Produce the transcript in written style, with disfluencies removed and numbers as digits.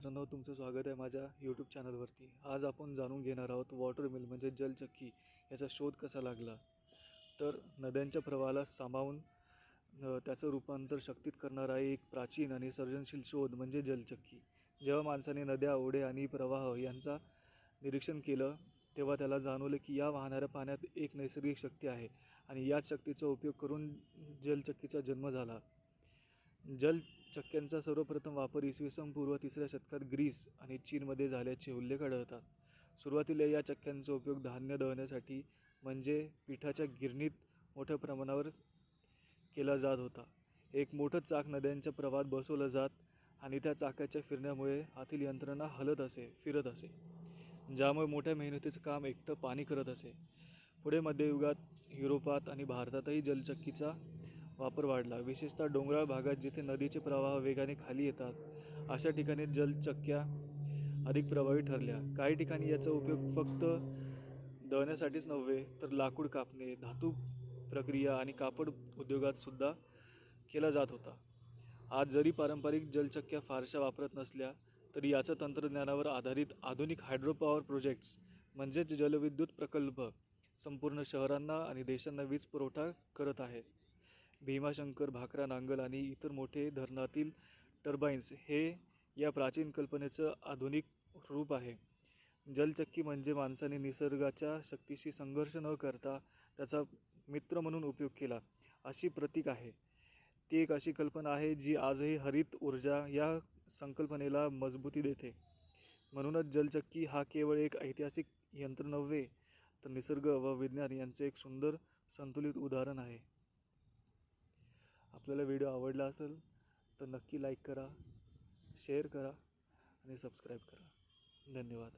मित्रांनो, तुमचं स्वागत आहे माझ्या यूट्यूब चॅनलवरती. आज आपण जाणून घेणार आहोत वॉटर मिल म्हणजे जलचक्की याचा शोध कसा लागला. तर नद्यांच्या प्रवाहाला सामावून त्याचं रूपांतर शक्तीत करणारा एक प्राचीन आणि सर्जनशील शोध म्हणजे जलचक्की. जेव्हा माणसाने नद्या, ओढे आणि प्रवाह यांचा निरीक्षण केलं तेव्हा त्याला जाणवलं की या वाहणाऱ्या पाण्यात एक नैसर्गिक शक्ती आहे आणि याच शक्तीचा उपयोग करून जलचक्कीचा जन्म झाला. जलचक्क्यांचा सर्वप्रथम वापर इसवी सन पूर्व 3ऱ्या शतकात ग्रीस आणि चीनमध्ये झाल्याचे उल्लेख आढळतात. सुरुवातीला या चक्क्यांचा उपयोग धान्य दळण्यासाठी म्हणजे पिठाच्या गिरणीत मोठ्या प्रमाणावर केला जात होता. एक मोठं चाक नद्यांच्या प्रवाहात बसवलं जात आणि त्या चाकाच्या फिरण्यामुळे आतील यंत्रणा फिरत असे, ज्यामुळे मोठ्या मेहनतीचं काम एकटं पाणी करत असे. पुढे मध्ययुगात युरोपात आणि भारतातही जलचक्कीचा वापर वाढला. विशेषतः डोंगराळ भागात जिथे नदीचे प्रवाह वेगाने खाली येतात, अशा ठिकाणी जलचक्क्या अधिक प्रभावी ठरल्या. काही ठिकाणी याचा उपयोग फक्त दळण्यासाठीच नव्हे तर लाकूड कापणे, धातू प्रक्रिया आणि कापड उद्योगात सुद्धा केला जात होता. आज जरी पारंपरिक जलचक्क्या फारशा वापरत नसल्या तरी याचं तंत्रज्ञानावर आधारित आधुनिक हायड्रोपॉवर प्रोजेक्ट्स म्हणजेच जलविद्युत प्रकल्प संपूर्ण शहरांना आणि देशांना वीज पुरवठा करत आहे. भीमाशंकर, भाकरा, नांगल आणि इतर मोठे धरणातील टर्बाइन्स हे या प्राचीन कल्पनेचं आधुनिक रूप आहे. जलचक्की म्हणजे माणसाने निसर्गाच्या शक्तीशी संघर्ष न करता त्याचा मित्र म्हणून उपयोग केला अशी प्रतीक आहे. ती एक अशी कल्पना आहे जी आजही हरित ऊर्जा या संकल्पनेला मजबूती देते. म्हणूनच जलचक्की हा केवळ एक ऐतिहासिक यंत्र नव्हे तर निसर्ग व विज्ञान यांचे एक सुंदर संतुलित उदाहरण आहे. आपल्याला व्हिडिओ आवडला असेल तर नक्की लाईक करा, शेअर करा आणि सबस्क्राईब करा. धन्यवाद.